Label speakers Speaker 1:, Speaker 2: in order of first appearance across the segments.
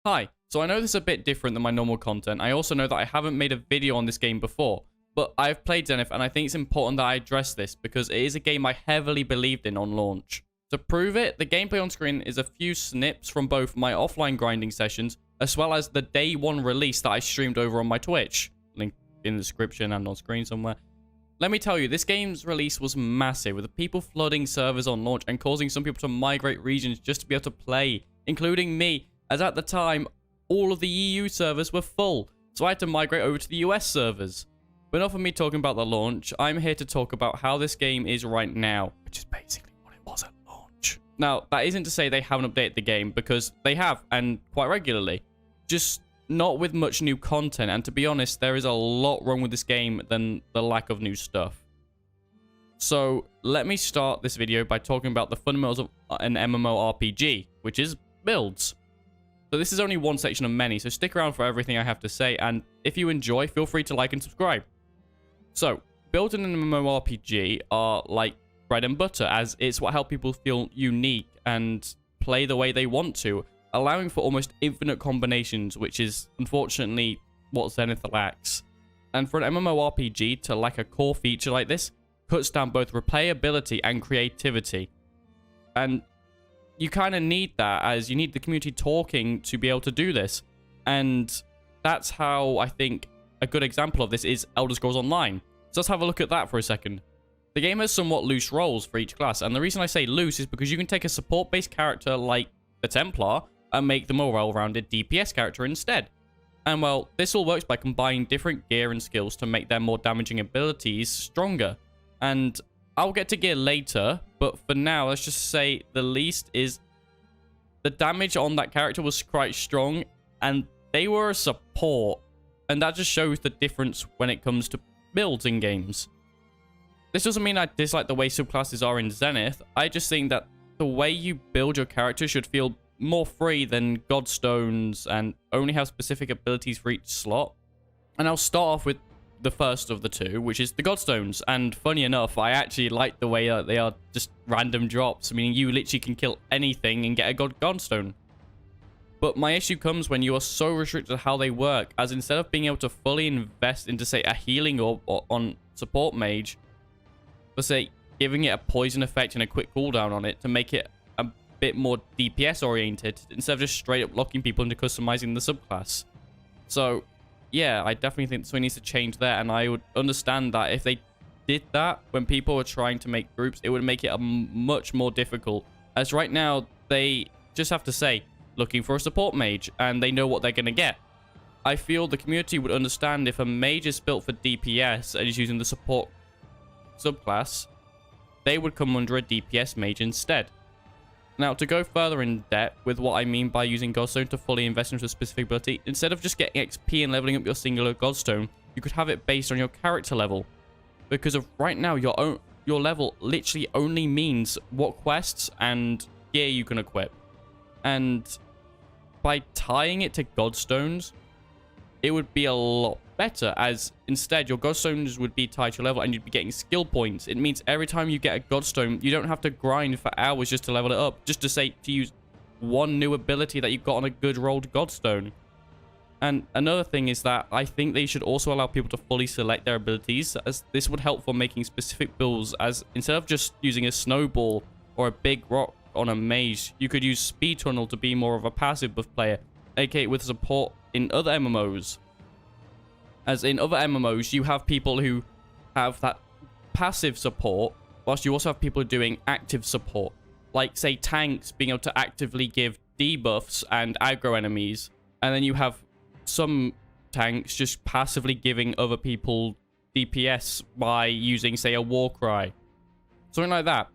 Speaker 1: Hi, so I know this is a bit different than my normal content. I also know that I haven't made a video on this game before, but I've played Zenith and I think it's important that I address this because it is a game I heavily believed in on launch. To prove it, the gameplay on screen is a few snips from both my offline grinding sessions as well as the day one release that I streamed over on my Twitch. Link in the description and on screen somewhere. Let me tell you, this game's release was massive, with people flooding servers on launch and causing some people to migrate regions just to be able to play, including me, as at the time, all of the EU servers were full, so I had to migrate over to the US servers. But enough of me talking about the launch, I'm here to talk about how this game is right now, which is basically what it was at launch. Now, that isn't to say they haven't updated the game, because they have, and quite regularly. Just not with much new content, and to be honest, there is a lot wrong with this game than the lack of new stuff. So, let me start this video by talking about the fundamentals of an MMORPG, which is builds. So this is only one section of many, so stick around for everything I have to say, and if you enjoy, feel free to like and subscribe. So, builds in an MMORPG are like bread and butter, as it's what helps people feel unique and play the way they want to, allowing for almost infinite combinations, which is unfortunately what Zenith lacks. And for an MMORPG to lack a core feature like this, cuts down both replayability and creativity. And you kind of need that, as you need the community talking to be able to do this. And that's how I think a good example of this is Elder Scrolls Online. So let's have a look at that for a second. The game has somewhat loose roles for each class, and the reason I say loose is because you can take a support-based character like the Templar and make them a well-rounded DPS character instead. And well, this all works by combining different gear and skills to make their more damaging abilities stronger. And I'll get to gear later, but for now, let's just say the least is the damage on that character was quite strong, and they were a support, and that just shows the difference when it comes to builds in games. This doesn't mean I dislike the way subclasses are in Zenith. I just think that the way you build your character should feel more free than Godstones and only have specific abilities for each slot. And I'll start off with the first of the two, which is the Godstones. And funny enough, I actually like the way that they are just random drops, meaning you literally can kill anything and get a Godstone. But my issue comes when you are so restricted to how they work, as instead of being able to fully invest into, say, a healing orb or on support mage, for, say, giving it a poison effect and a quick cooldown on it to make it a bit more DPS oriented, instead of just straight up locking people into customizing the subclass. So yeah, I definitely think something needs to change there, and I would understand that if they did that when people were trying to make groups, it would make it a much more difficult, as right now they just have to say looking for a support mage and they know what they're going to get. I feel the community would understand if a mage is built for DPS and is using the support subclass, they would come under a DPS mage instead. Now, to go further in depth with what I mean by using Godstone to fully invest into a specific ability, instead of just getting XP and leveling up your singular Godstone, you could have it based on your character level. Because of right now, your level literally only means what quests and gear you can equip. And by tying it to Godstones, it would be a lot better, as instead your Godstones would be tied to your level and you'd be getting skill points. It means every time you get a Godstone, you don't have to grind for hours just to level it up, just to say to use one new ability that you've got on a good rolled Godstone. And another thing is that I think they should also allow people to fully select their abilities, as this would help for making specific builds, as instead of just using a snowball or a big rock on a mage, you could use speed tunnel to be more of a passive buff player, aka with support in other MMOs. As in other MMOs, you have people who have that passive support, whilst you also have people doing active support. Like, say, tanks being able to actively give debuffs and aggro enemies. And then you have some tanks just passively giving other people DPS by using, say, a war cry. Something like that.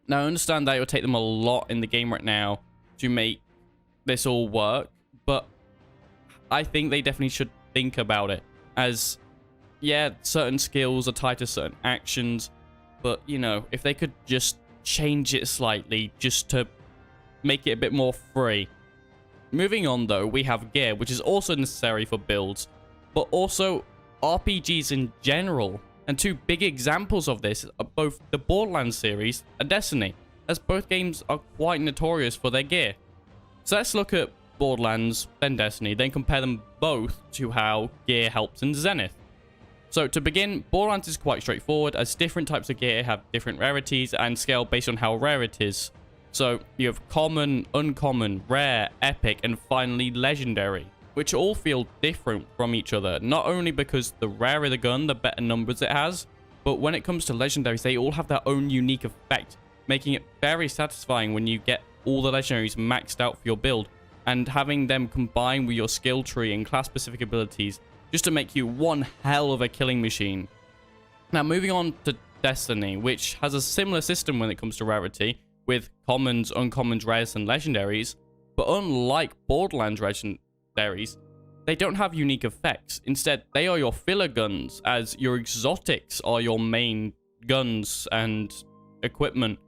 Speaker 1: Now, I understand that it will take them a lot in the game right now to make this all work, but I think they definitely should think about it, as yeah, certain skills are tied to certain actions, but you know, if they could just change it slightly just to make it a bit more free. Moving on though, we have gear, which is also necessary for builds, but also RPGs in general. And two big examples of this are both the Borderlands series and Destiny, as both games are quite notorious for their gear. So let's look at Borderlands, then Destiny, then compare them both to how gear helps in Zenith. So to begin, Borderlands is quite straightforward, as different types of gear have different rarities and scale based on how rare it is. So you have common, uncommon, rare, epic, and finally legendary, which all feel different from each other, not only because the rarer the gun, the better numbers it has, but when it comes to legendaries, they all have their own unique effect, making it very satisfying when you get all the legendaries maxed out for your build, and having them combine with your skill tree and class-specific abilities just to make you one hell of a killing machine. Now, moving on to Destiny, which has a similar system when it comes to rarity, with commons, uncommons, rares, and legendaries, but unlike Borderlands legendaries, they don't have unique effects. Instead, they are your filler guns, as your exotics are your main guns and equipment.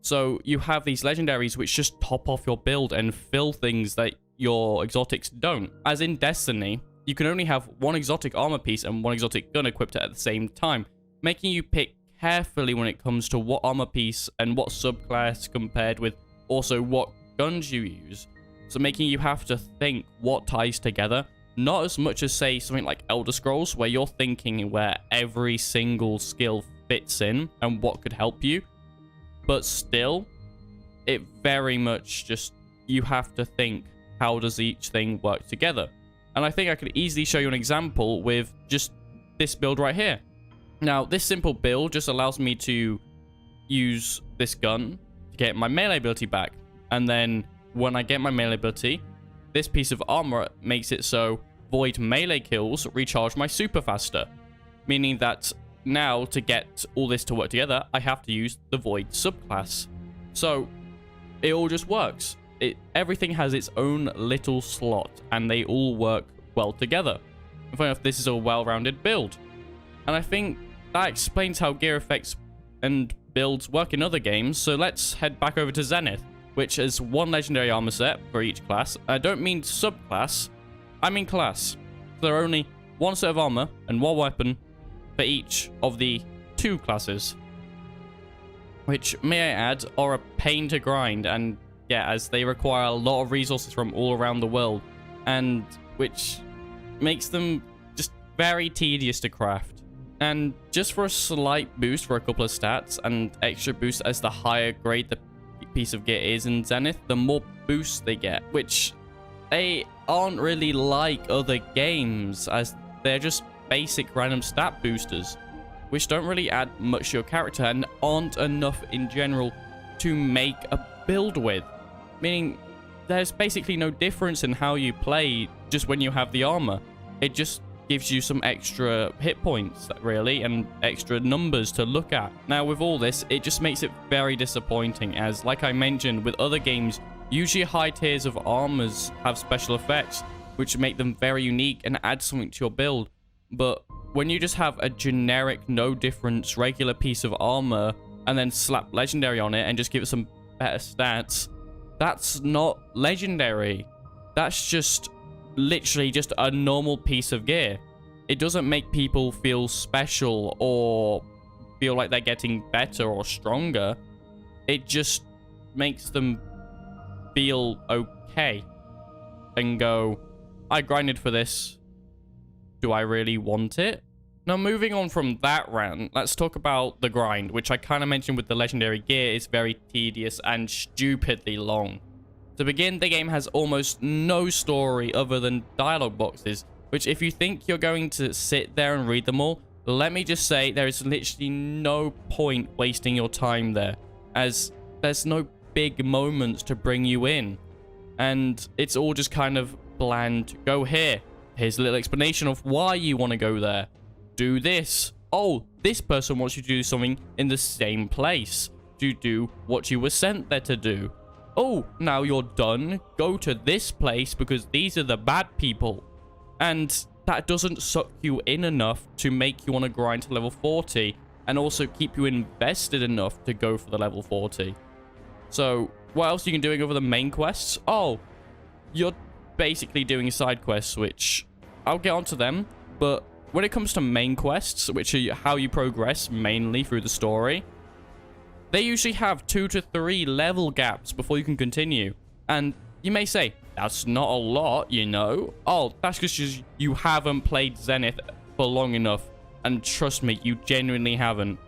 Speaker 1: So you have these legendaries which just top off your build and fill things that your exotics don't. As in Destiny, you can only have one exotic armor piece and one exotic gun equipped at the same time, making you pick carefully when it comes to what armor piece and what subclass compared with also what guns you use. So making you have to think what ties together, not as much as say something like Elder Scrolls, where you're thinking where every single skill fits in and what could help you, but still, it very much just, you have to think, how does each thing work together? And I think I could easily show you an example with just this build right here. Now, this simple build just allows me to use this gun to get my melee ability back. And then when I get my melee ability, this piece of armor makes it so void melee kills recharge my super faster. Meaning that now to get all this to work together, I have to use the void subclass. So it all just works. Everything has its own little slot and they all work well together. And funny enough, this is a well-rounded build. And I think that explains how gear effects and builds work in other games. So let's head back over to Zenith, which is one legendary armor set for each class. I don't mean subclass, I mean class. So there are only one set of armor and one weapon for each of the two classes, which, may I add, are a pain to grind, and yeah, as they require a lot of resources from all around the world, and which makes them just very tedious to craft. And just for a slight boost for a couple of stats and extra boost as the higher grade the piece of gear is in Zenith, the more boosts they get, which they aren't really like other games, as they're just basic random stat boosters, which don't really add much to your character and aren't enough in general to make a build with. Meaning, there's basically no difference in how you play just when you have the armor. It just gives you some extra hit points, really, and extra numbers to look at. Now, with all this, it just makes it very disappointing, as, like I mentioned, with other games, usually high tiers of armors have special effects, which make them very unique and add something to your build. But when you just have a generic, no difference, regular piece of armor, and then slap legendary on it and just give it some better stats, that's not legendary. That's just literally just a normal piece of gear. It doesn't make people feel special or feel like they're getting better or stronger. It just makes them feel okay and go, I grinded for this. Do I really want it? Now, moving on from that rant, let's talk about the grind, which I kind of mentioned with the legendary gear is very tedious and stupidly long. To begin, the game has almost no story other than dialogue boxes, which if you think you're going to sit there and read them all, let me just say there is literally no point wasting your time there, as there's no big moments to bring you in. And it's all just kind of bland. Go here. Here's a little explanation of why you want to go there. Do this. Oh, this person wants you to do something in the same place. To do what you were sent there to do. Oh, now you're done. Go to this place because these are the bad people. And that doesn't suck you in enough to make you want to grind to level 40 and also keep you invested enough to go for the level 40. So, what else are you doing over the main quests? Oh, you're basically doing side quests, which I'll get onto them, but when it comes to main quests, which are how you progress mainly through the story, they usually have 2 to 3 level gaps before you can continue. And you may say, That's not a lot, you know. Oh, that's because you haven't played Zenith for long enough. And trust me, you genuinely haven't.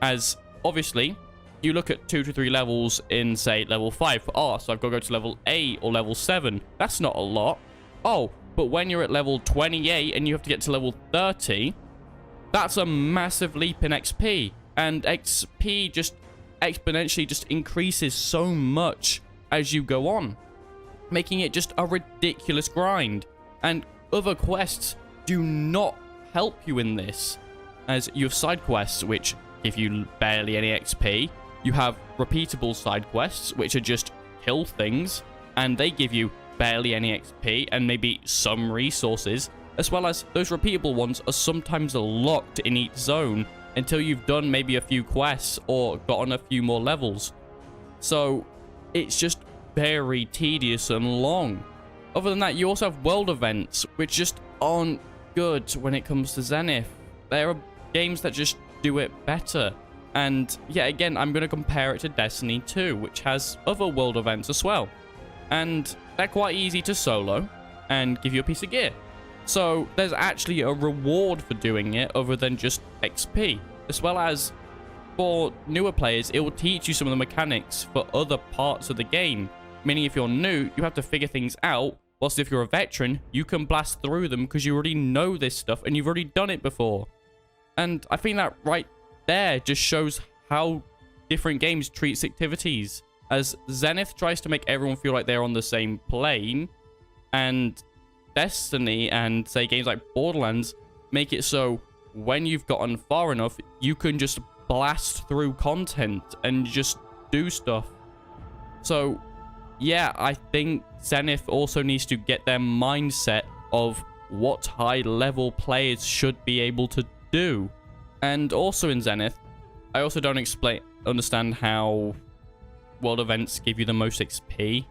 Speaker 1: As, obviously, you look at 2 to 3 levels in, say, level 5. Oh, so I've got to go to level 8 or level 7. That's not a lot. Oh, but when you're at level 28 and you have to get to level 30, that's a massive leap in XP. And XP just exponentially just increases so much as you go on, making it just a ridiculous grind. And other quests do not help you in this, as you have side quests which give you barely any XP. You have repeatable side quests which are just kill things, and they give you barely any XP and maybe some resources, as well as those repeatable ones are sometimes locked in each zone until you've done maybe a few quests or gotten a few more levels. So it's just very tedious and long. Other than that, you also have world events, which just aren't good when it comes to Zenith. There are games that just do it better. And yeah, again, I'm going to compare it to Destiny 2, which has other world events as well. And they're quite easy to solo and give you a piece of gear. So there's actually a reward for doing it other than just XP. As well as for newer players, it will teach you some of the mechanics for other parts of the game. Meaning if you're new, you have to figure things out. Whilst if you're a veteran, you can blast through them because you already know this stuff and you've already done it before. And I think that right there just shows how different games treat activities. As Zenith tries to make everyone feel like they're on the same plane, and Destiny and, say, games like Borderlands make it so when you've gotten far enough, you can just blast through content and just do stuff. So, yeah, I think Zenith also needs to get their mindset of what high-level players should be able to do. And also in Zenith, I also don't understand how world events give you the most XP.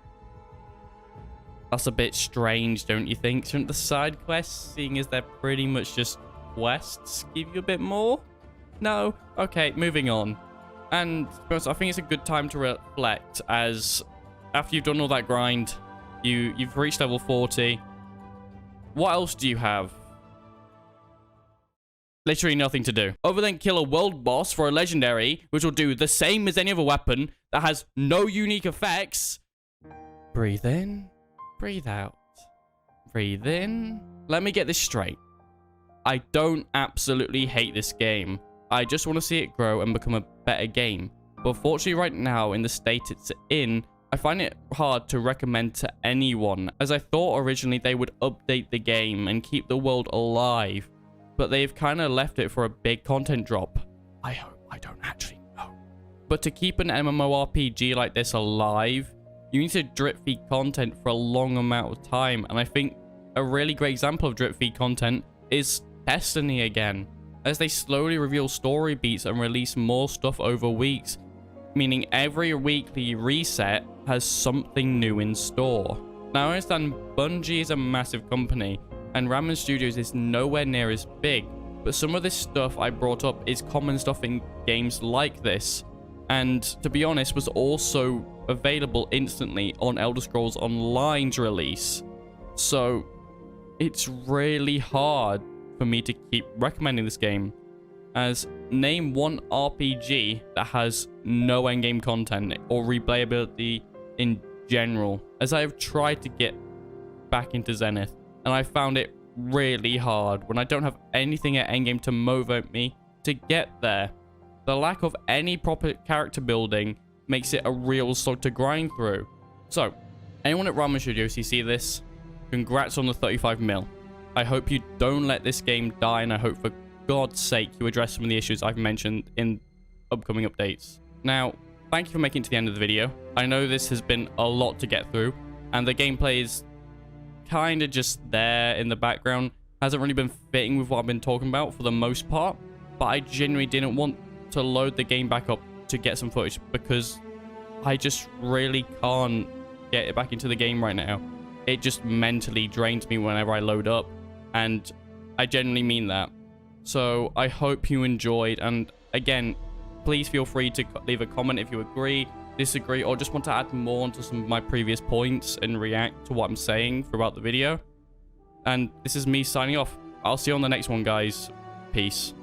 Speaker 1: That's a bit strange, don't you think? Shouldn't the side quests, seeing as they're pretty much just quests, give you a bit more? No? Okay, moving on. And to be honest, I think it's a good time to reflect, as after you've done all that grind, you've reached level 40. What else do you have? Literally nothing to do, other than kill a world boss for a legendary, which will do the same as any other weapon that has no unique effects. Breathe in, breathe out, breathe in. Let me get this straight. I don't absolutely hate this game. I just want to see it grow and become a better game. But fortunately right now, in the state it's in, I find it hard to recommend to anyone, as I thought originally they would update the game and keep the world alive. But they've kind of left it for a big content drop. I hope. I don't actually know. But to keep an MMORPG like this alive, you need to drip feed content for a long amount of time. And I think a really great example of drip feed content is Destiny again, as they slowly reveal story beats and release more stuff over weeks, meaning every weekly reset has something new in store. Now I understand Bungie is a massive company, and Ramen Studios is nowhere near as big, but some of this stuff I brought up is common stuff in games like this, and to be honest was also available instantly on Elder Scrolls Online's release. So it's really hard for me to keep recommending this game, as name one RPG that has no endgame content or replayability in general, as I have tried to get back into Zenith. And I found it really hard when I don't have anything at endgame to motivate me to get there. The lack of any proper character building makes it a real slog to grind through. So, anyone at Ramen Studios, you see this? Congrats on the 35 mil. I hope you don't let this game die, and I hope for God's sake you address some of the issues I've mentioned in upcoming updates. Now, thank you for making it to the end of the video. I know this has been a lot to get through, and the gameplay is kind of just there in the background. Hasn't really been fitting with what I've been talking about for the most part, but I genuinely didn't want to load the game back up to get some footage because I just really can't get it back into the game right now. It just mentally drains me whenever I load up, and I genuinely mean that. So I hope you enjoyed, and again, please feel free to leave a comment if you agree, disagree, or just want to add more onto some of my previous points and react to what I'm saying throughout the video. And this is me signing off. I'll see you on the next one, guys. Peace.